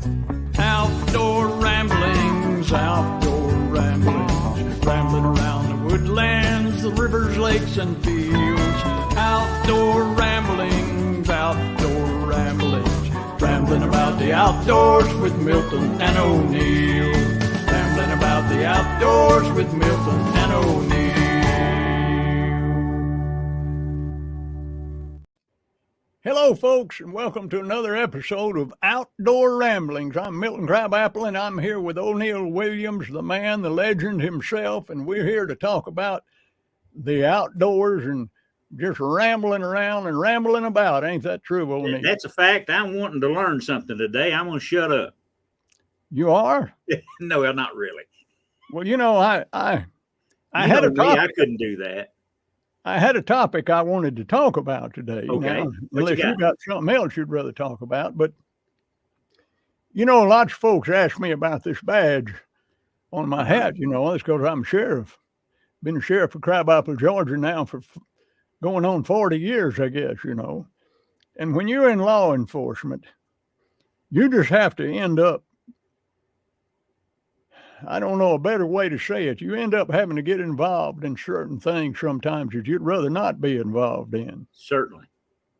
Outdoor ramblings, rambling around the woodlands, the rivers, lakes, and fields. Outdoor ramblings, rambling about the outdoors with Milton and O'Neill. Rambling about the outdoors with Milton and O'Neill. Hello, folks, and welcome to another episode of Outdoor Ramblings. I'm Milton Crabapple, and I'm here with O'Neill Williams, the man, the legend himself, and we're here to talk about the outdoors and just rambling around and rambling about. Ain't that true, O'Neill? That's a fact. I'm wanting to learn something today. I'm going to shut up. You are? No, well, not really. Well, you know, I had a topic. I couldn't do that. I had a topic I wanted to talk about today. Okay. Now, unless you got something else you'd rather talk about. But, you know, lots of folks ask me about this badge on my hat. You know, that's because I'm sheriff. Been a sheriff of Crabapple, Georgia now for going on 40 years, I guess, you know. And when you're in law enforcement, you just have to end up, I don't know a better way to say it. You end up having to get involved in certain things sometimes that you'd rather not be involved in. Certainly.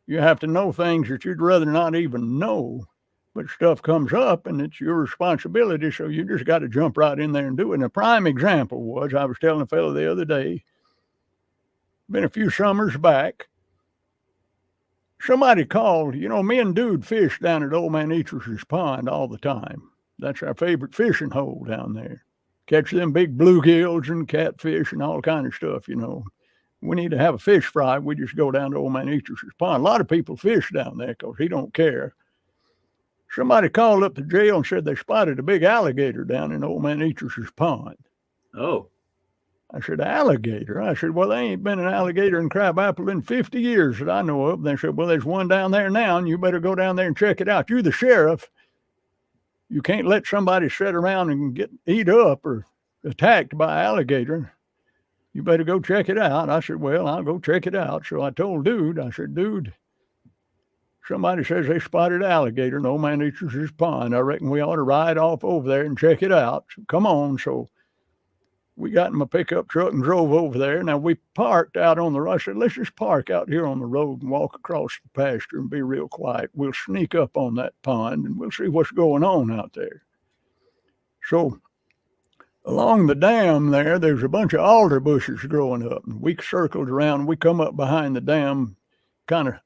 You have to know things that you'd rather not even know, but stuff comes up and it's your responsibility. So you just got to jump right in there and do it. And a prime example was, I was telling a fellow the other day, been a few summers back, somebody called, you know, me and Dude fish down at Old Man Eatrus's pond all the time. That's our favorite fishing hole down there. Catch them big bluegills and catfish and all kind of stuff, you know. We need to have a fish fry. We just go down to Old Man Eatrus's pond. A lot of people fish down there because he don't care. Somebody called up the jail and said they spotted a big alligator down in Old Man Eatrus's pond. Oh. I said, alligator? I said, well, there ain't been an alligator in Crabapple in 50 years that I know of. They said, well, there's one down there now, and you better go down there and check it out. You're the sheriff. You can't let somebody sit around and get eat up or attacked by an alligator. You better go check it out. I said, well, I'll go check it out. So I told Dude, I said, Dude, somebody says they spotted an alligator in Old Man Eatrus's pond. I reckon we ought to ride off over there and check it out. So come on. So we got in my pickup truck and drove over there. Now we parked out on the road. I said, let's just park out here on the road and walk across the pasture and be real quiet. We'll sneak up on that pond and we'll see what's going on out there. So along the dam there's a bunch of alder bushes growing up. And we circled around. We come up behind the dam, kind of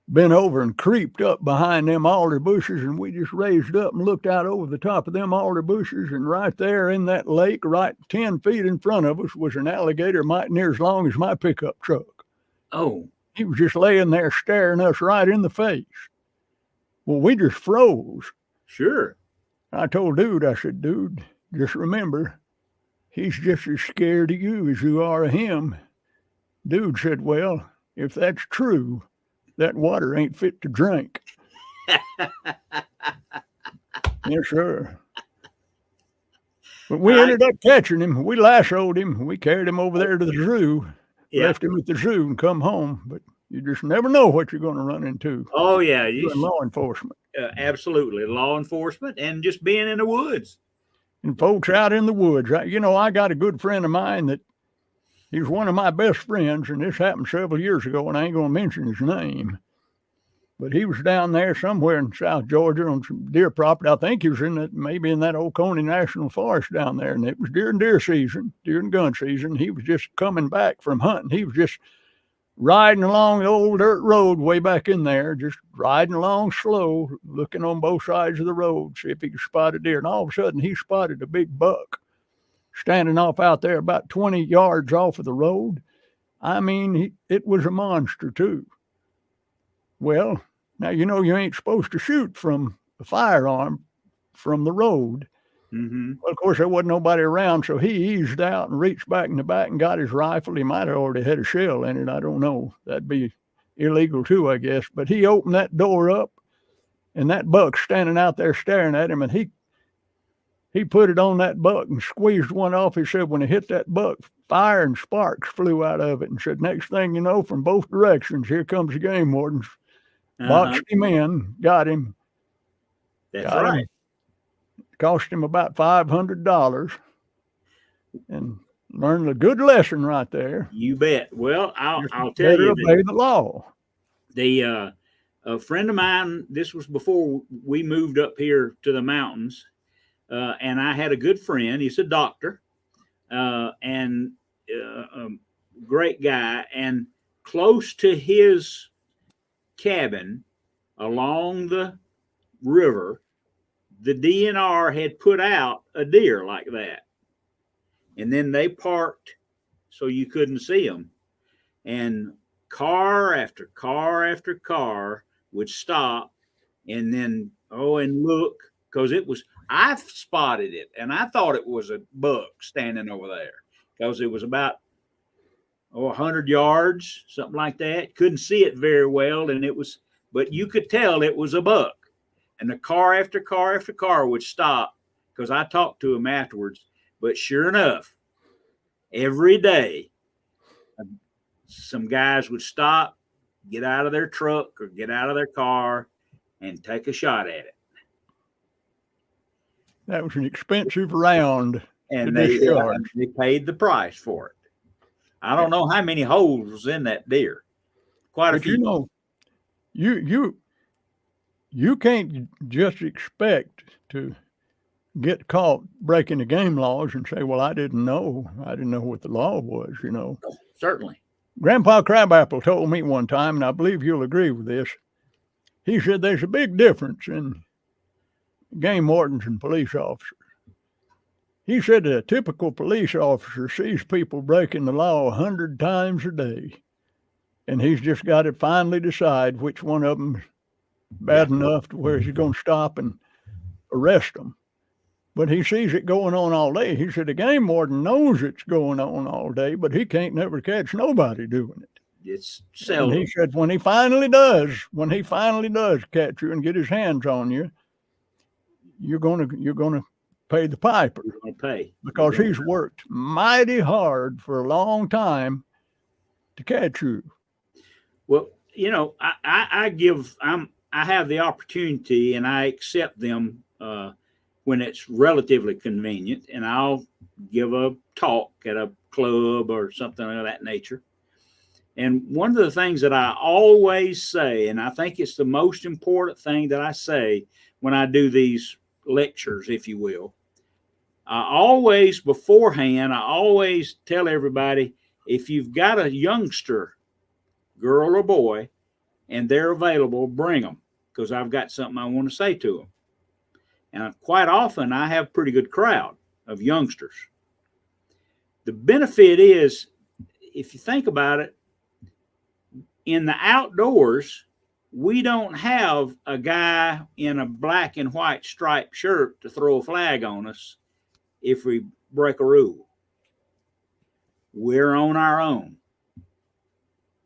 bent over and creeped up behind them alder bushes, and we just raised up and looked out over the top of them alder bushes, and right there in that lake, right 10 feet in front of us, was an alligator might near as long as my pickup truck. Oh. He was just laying there staring us right in the face. Well, we just froze. Sure. I told Dude, I said, Dude, just remember, he's just as scared of you as you are of him. Dude said, well, if that's true, that water ain't fit to drink. Yes, sir. But we ended up catching him. We lassoed him. We carried him over there to the zoo, left him at the zoo and come home. But you just never know what you're going to run into. Oh, yeah. Law enforcement. Absolutely. Law enforcement and just being in the woods. And folks out in the woods. You know, I got a good friend of mine that he's one of my best friends, and this happened several years ago, and I ain't going to mention his name. But he was down there somewhere in South Georgia on some deer property. I think he was maybe in that Oconee National Forest down there, and it was during deer season, during gun season. He was just coming back from hunting. He was just riding along the old dirt road way back in there, just riding along slow, looking on both sides of the road, see if he could spot a deer. And all of a sudden, he spotted a big buck standing off out there about 20 yards off of the road. I mean, it was a monster too. Well, now, you know, you ain't supposed to shoot from a firearm from the road. Mm-hmm. Well, of course, there wasn't nobody around, so he eased out and reached back in the back and got his rifle. He might have already had a shell in it. I don't know. That'd be illegal too, I guess. But he opened that door up, and that buck standing out there staring at him, and he put it on that buck and squeezed one off. He said when he hit that buck, fire and sparks flew out of it, and said, next thing you know, from both directions, here comes the game wardens. Boxed him in, got him. That's Got right. him. Cost him about $500, and learned a good lesson right there. You bet. Well, Just I'll tell better you obey the law. a friend of mine. This was before we moved up here to the mountains, and I had a good friend. He's a doctor, and a great guy. And close to his cabin along the river, the DNR had put out a deer like that, and then they parked so you couldn't see them. And car after car after car would stop and then and look, because I spotted it and I thought it was a buck standing over there, because it was about 100 yards, something like that. Couldn't see it very well, but you could tell it was a buck. And the car after car after car would stop, because I talked to him afterwards. But sure enough, every day, some guys would stop, get out of their truck or get out of their car, and take a shot at it. That was an expensive round. And they paid the price for it. I don't know how many holes was in that deer. Quite a few. You know, you can't just expect to get caught breaking the game laws and say, well, I didn't know what the law was, you know. Certainly. Grandpa Crabapple told me one time, and I believe you'll agree with this. He said there's a big difference in game wardens and police officers. He said a typical police officer sees people breaking the law 100 times a day, and he's just got to finally decide which one of them is bad enough to where he's going to stop and arrest them. But he sees it going on all day. He said the game warden knows it's going on all day, but he can't never catch nobody doing it. It's seldom. And he said when he finally does catch you and get his hands on you, you're gonna pay the piper. You're gonna pay. Because he's worked mighty hard for a long time to catch you. Well, you know, I have the opportunity, and I accept them when it's relatively convenient, and I'll give a talk at a club or something of that nature. And one of the things that I always say, and I think it's the most important thing that I say when I do these lectures, if you will, I always tell everybody, if you've got a youngster, girl or boy, and they're available, bring them, because I've got something I want to say to them. And quite often I have a pretty good crowd of youngsters. The benefit is, if you think about it, in the outdoors, we don't have a guy in a black and white striped shirt to throw a flag on us if we break a rule. We're on our own.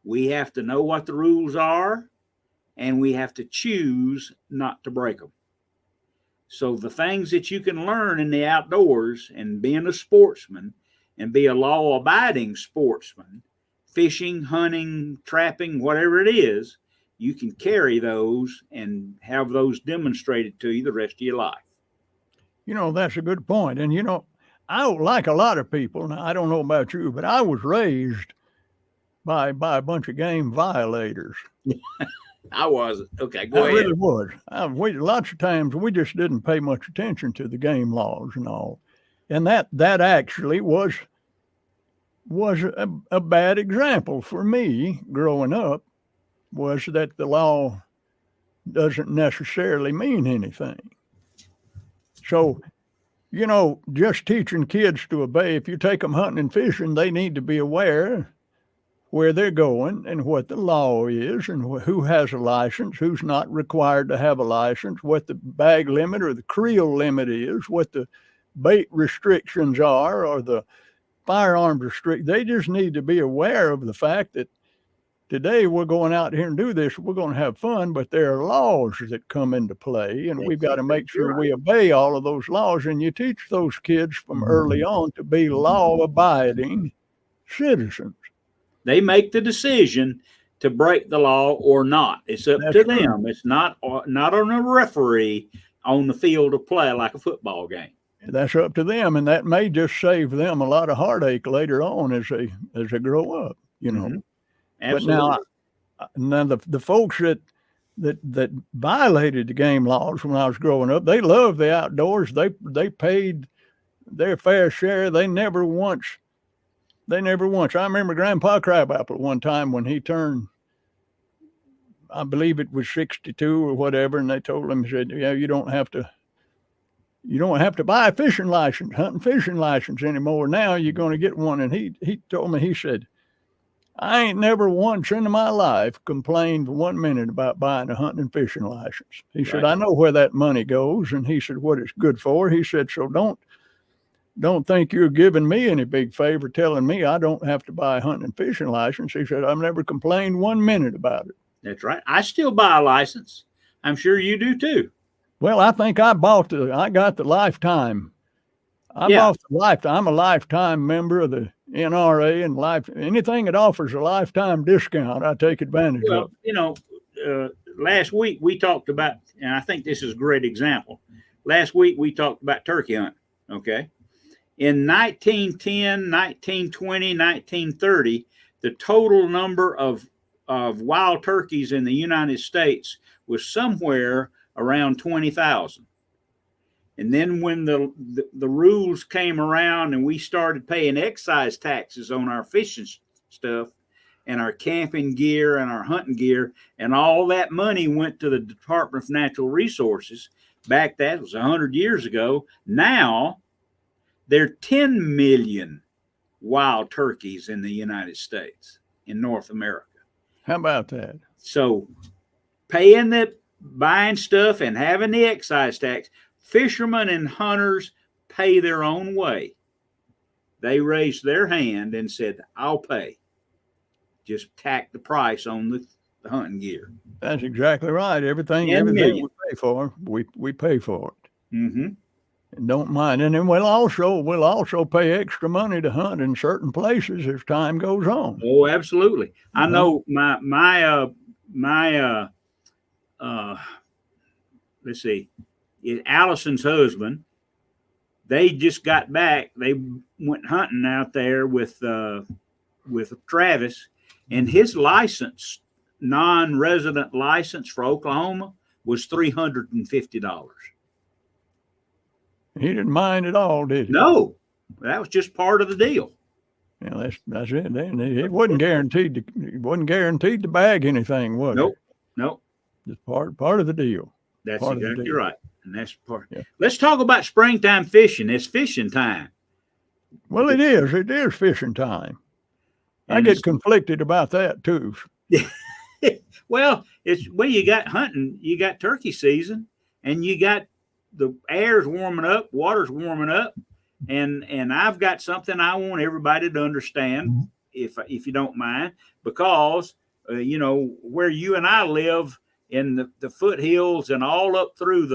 We have to know what the rules are, and we have to choose not to break them. So the things that you can learn in the outdoors and being a sportsman and be a law-abiding sportsman, fishing, hunting, trapping, whatever it is, you can carry those and have those demonstrated to you the rest of your life. You know, that's a good point. And, you know, I, like a lot of people, now, I don't know about you, but I was raised by a bunch of game violators. I wasn't. Okay, go ahead. I really was. Lots of times we just didn't pay much attention to the game laws and all. And that actually was a bad example for me growing up, was that the law doesn't necessarily mean anything. So, you know, just teaching kids to obey, if you take them hunting and fishing, they need to be aware where they're going and what the law is and who has a license, who's not required to have a license, what the bag limit or the creel limit is, what the bait restrictions are or the firearms restrict. They just need to be aware of the fact that today we're going out here and do this. We're going to have fun, but there are laws that come into play, and we've got to make sure we obey all of those laws. And you teach those kids from early on to be law-abiding citizens. They make the decision to break the law or not. It's up to them. It's not on a referee on the field of play like a football game. That's up to them, and that may just save them a lot of heartache later on as they grow up, you know. Mm-hmm. But now the folks that violated the game laws when I was growing up, they loved the outdoors. They paid their fair share. They never once. I remember Grandpa Crabapple one time when he turned, I believe it was 62 or whatever, and they told him, said, yeah, you don't have to buy a hunting fishing license anymore. Now you're going to get one. And he told me, he said, I ain't never once in my life complained 1 minute about buying a hunting and fishing license. He said, I know where that money goes. And he said, what it's good for. He said, so don't think you're giving me any big favor telling me I don't have to buy a hunting and fishing license. He said, I've never complained 1 minute about it. That's right. I still buy a license. I'm sure you do too. Well, I think I got the lifetime. Bought the lifetime. I'm a lifetime member of the NRA, and anything that offers a lifetime discount, I take advantage of. You know, last week we talked about, and I think this is a great example. Last week we talked about turkey hunting. Okay. In 1910, 1920, 1930, the total number of wild turkeys in the United States was somewhere around 20,000. And then when the rules came around and we started paying excise taxes on our fishing stuff and our camping gear and our hunting gear, and all that money went to the Department of Natural Resources, that was 100 years ago. Now there are 10 million wild turkeys in the United States, in North America. How about that? So buying stuff and having the excise tax, fishermen and hunters pay their own way. They raised their hand and said, I'll pay. Just tack the price on the hunting gear. That's exactly right. Everything we pay for, we pay for it. Mm-hmm. And don't mind. And then we'll also pay extra money to hunt in certain places as time goes on. Oh, absolutely. I know let's see, Allison's husband, they just got back. They went hunting out there with Travis, and his license, non-resident license for Oklahoma, was $350. He didn't mind at all, did he? No, that was just part of the deal. Yeah, that's it. It wasn't guaranteed to bag anything, was it? Nope. Just part of the deal. That's exactly right. And that's part. Yeah. Let's talk about springtime fishing. It's fishing time. Well, it is. It is fishing time. I get conflicted about that too. Well, you got hunting, you got turkey season, and you got the air's warming up, water's warming up, and I've got something I want everybody to understand, if you don't mind, because where you and I live in the foothills and all up through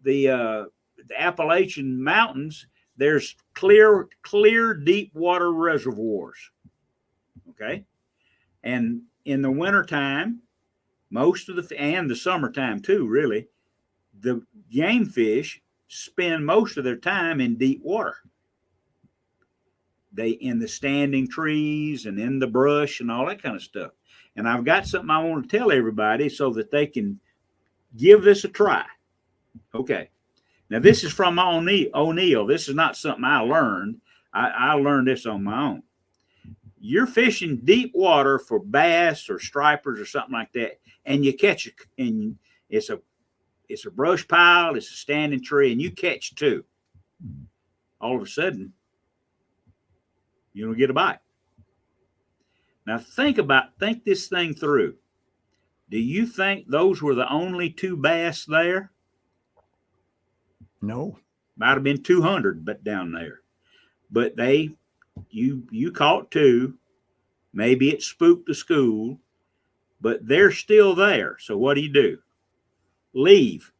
the Appalachian Mountains, there's clear deep water reservoirs. Okay, and in the wintertime, and the summertime too, really, the game fish spend most of their time in deep water. They in the standing trees and in the brush and all that kind of stuff. And I've got something I want to tell everybody so that they can give this a try. Okay. Now, this is from O'Neill. This is not something I learned. I learned this on my own. You're fishing deep water for bass or stripers or something like that, and you catch and it's a brush pile, it's a standing tree, and you catch two. All of a sudden, you don't get a bite. Now think this thing through. Do you think those were the only two bass there? No. Might have been 200 but down there. But you caught two. Maybe it spooked the school, but they're still there. So what do? Leave.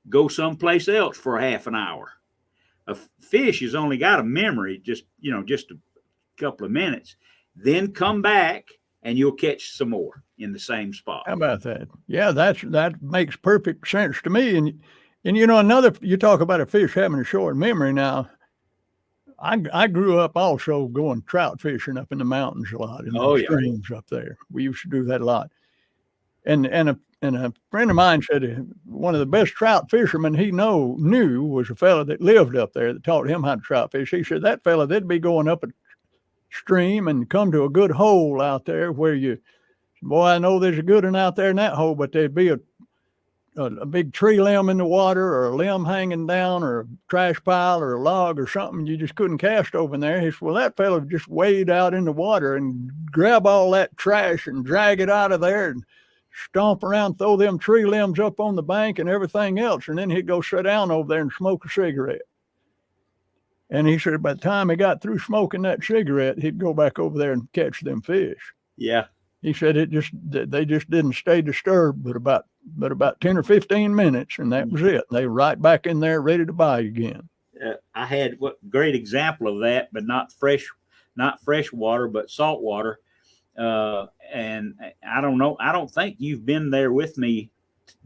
Go someplace else for a half an hour. A fish has only got a memory, just a couple of minutes. Then come back and you'll catch some more in the same spot. How about that? Yeah, that makes perfect sense to me. And you talk about a fish having a short memory. Now, I grew up also going trout fishing up in the mountains a lot in the streams up there. We used to do that a lot. And a friend of mine said one of the best trout fishermen he knew was a fellow that lived up there that taught him how to trout fish. He said that fellow, they'd be going up a stream and come to a good hole out there where boy, I know there's a good one out there in that hole, but there'd be a big tree limb in the water or a limb hanging down or a trash pile or a log or something you just couldn't cast over in there. He said, well, that fellow just wade out in the water and grab all that trash and drag it out of there and stomp around, throw them tree limbs up on the bank and everything else. And then he'd go sit down over there and smoke a cigarette. And he said by the time he got through smoking that cigarette, he'd go back over there and catch them fish. Yeah. He said they just didn't stay disturbed but about 10 or 15 minutes, and that was it. They were right back in there ready to bite again. I had what great example of that, but not fresh water, but salt water. And I don't know. I don't think you've been there with me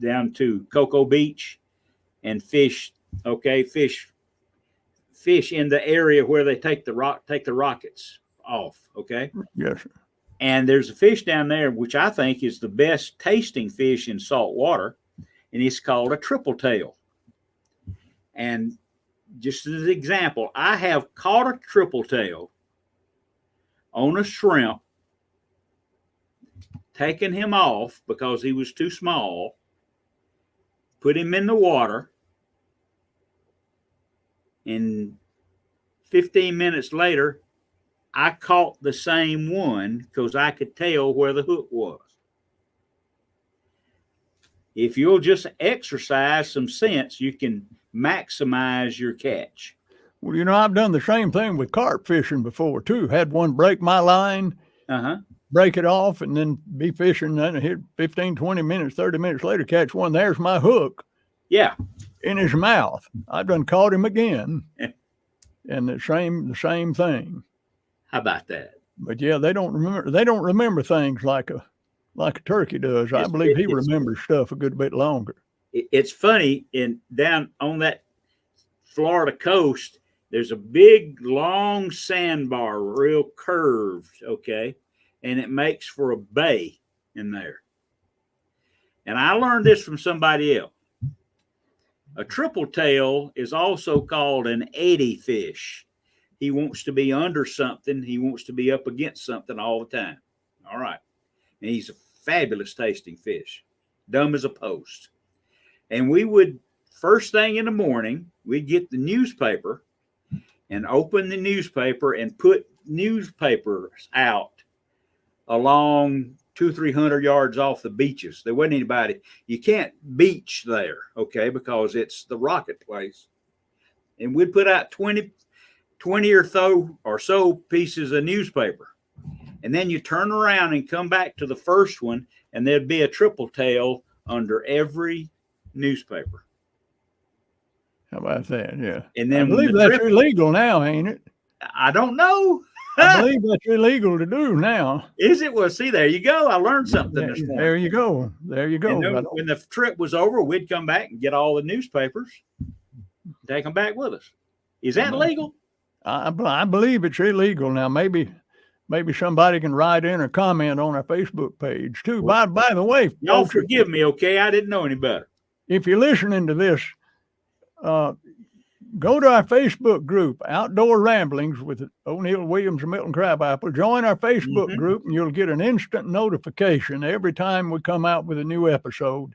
down to Cocoa Beach and fish in the area where they take the rockets off. Okay. Yes, sir. And there's a fish down there, which I think is the best tasting fish in salt water, and it's called a triple tail. And just as an example, I have caught a triple tail on a shrimp, taken him off because he was too small, put him in the water, and 15 minutes later, I caught the same one because I could tell where the hook was. If you'll just exercise some sense, you can maximize your catch. Well, I've done the same thing with carp fishing before, too. Had one break my line, break it off, and then be fishing. Then hit 15, 20 minutes, 30 minutes later, catch one. There's my hook. Yeah. In his mouth. I've done caught him again. And the same thing. How about that? But yeah, they don't remember things like a turkey does. I believe he remembers stuff a good bit longer. It's funny, down on that Florida coast, there's a big long sandbar, real curved, okay, and it makes for a bay in there. And I learned this from somebody else. A triple tail is also called an eddy fish. He wants to be under something. He wants to be up against something all the time. All right. And he's a fabulous tasting fish, dumb as a post. And we would, first thing in the morning, we'd get the newspaper and open the newspaper and put newspapers out along 200-300 yards off the beaches. There wasn't anybody. You can't beach there, okay, because it's the rocket place. And we'd put out 20 or so pieces of newspaper. And then you turn around and come back to the first one, and there'd be a triple tail under every newspaper. How about that? Yeah. And then I believe that's illegal now, ain't it? I don't know. I believe that's illegal to do now. Is it? Well, see, there you go. I learned something this morning. There you go. And then when the trip was over, we'd come back and get all the newspapers, take them back with us. Is that legal? I believe it's illegal now. Maybe somebody can write in or comment on our Facebook page too. By the way, y'all forgive me, okay? I didn't know any better. If you're listening to this, go to our Facebook group, Outdoor Ramblings with O'Neill Williams and Milton Crabapple. Join our Facebook group, and you'll get an instant notification every time we come out with a new episode.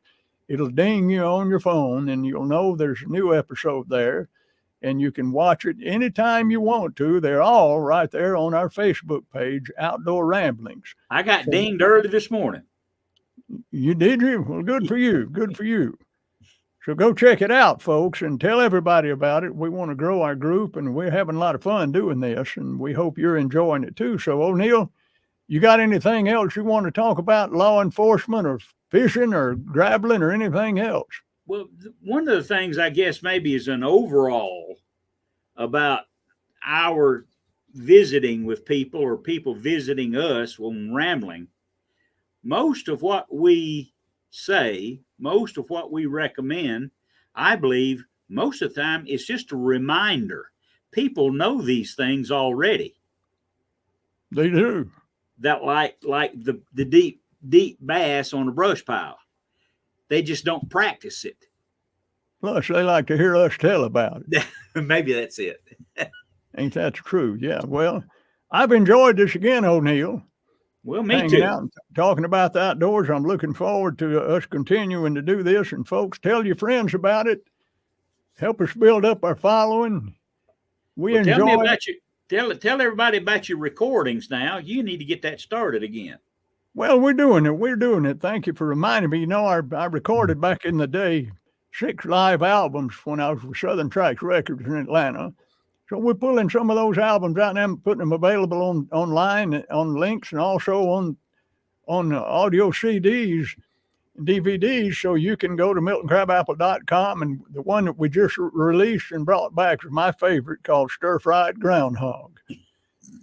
It'll ding you on your phone, and you'll know there's a new episode there. And you can watch it anytime you want to. They're all right there on our Facebook page, Outdoor Ramblings. I got dinged early this morning. You did, you? Well, good for you. Good for you. So go check it out, folks, and tell everybody about it. We want to grow our group, and we're having a lot of fun doing this, and we hope you're enjoying it too. So, O'Neill, you got anything else you want to talk about, law enforcement or fishing or grappling or anything else? Well, one of the things I guess maybe is an overall about our visiting with people or people visiting us when rambling most of what we say, most of what we recommend, I believe most of the time it's just a reminder. People know these things already. They do. That like the deep bass on a brush pile. They just don't practice it. Plus, they like to hear us tell about it. Maybe that's it. Ain't that true? Yeah. Well, I've enjoyed this again, O'Neill. Well, me hanging too. Out and talking about the outdoors. I'm looking forward to us continuing to do this. And folks, tell your friends about it. Help us build up our following. We enjoy. Tell me about you. Tell everybody about your recordings now. You need to get that started again. Well, we're doing it. We're doing it. Thank you for reminding me. You know, I recorded back in the day 6 live albums when I was with Southern Tracks Records in Atlanta. So we're pulling some of those albums out and putting them available online on links and also on audio CDs and DVDs. So you can go to miltoncrabapple.com, and the one that we just released and brought back is my favorite, called Stir Fried Groundhog.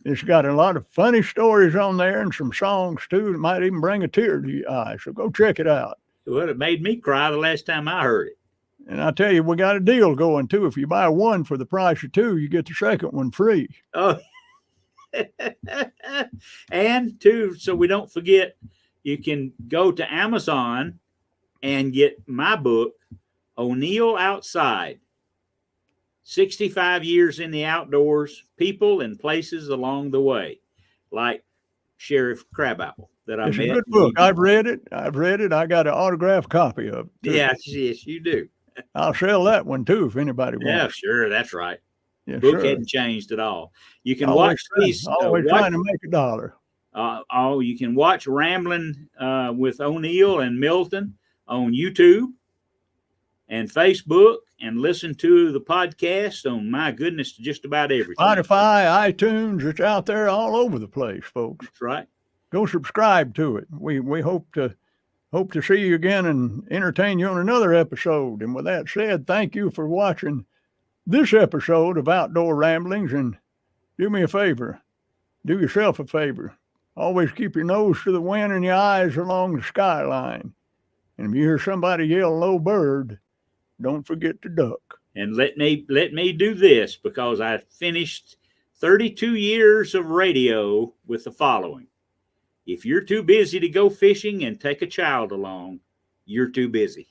It's got a lot of funny stories on there and some songs too that might even bring a tear to your eye. So go check it out. Well, it made me cry the last time I heard it. And I tell you, we got a deal going too. If you buy one for the price of 2, you get the second one free. Oh, and too, so we don't forget, you can go to Amazon and get my book, O'Neill Outside, 65 Years in the Outdoors, People and Places Along the Way, like Sheriff Crabapple that I met. It's a good book. I've read it. I got an autographed copy of it too. Yes, you do. I'll sell that one too if anybody wants. Yeah, sure, that's right. Yes, Book sir. hadn't changed at all. You can Always watch these. Always trying to make $1. You can watch Rambling with O'Neill and Milton on YouTube and Facebook, and listen to the podcast on, my goodness, just about everything. Spotify, iTunes, it's out there all over the place, folks. That's right. Go subscribe to it. We hope to see you again and entertain you on another episode. And with that said, thank you for watching this episode of Outdoor Ramblings. And do me a favor, do yourself a favor. Always keep your nose to the wind and your eyes along the skyline. And if you hear somebody yell "low bird," don't forget to duck. And let me do this, because I finished 32 years of radio with the following. If you're too busy to go fishing and take a child along, you're too busy.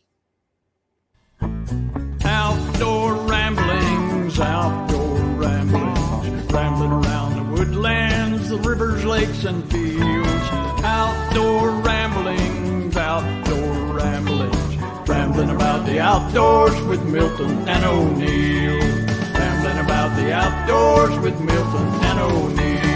Outdoor ramblings, rambling around the woodlands, the rivers, lakes, and fields. Outdoor ramblings, rambling about the outdoors with Milton and O'Neill. Rambling about the outdoors with Milton and O'Neill.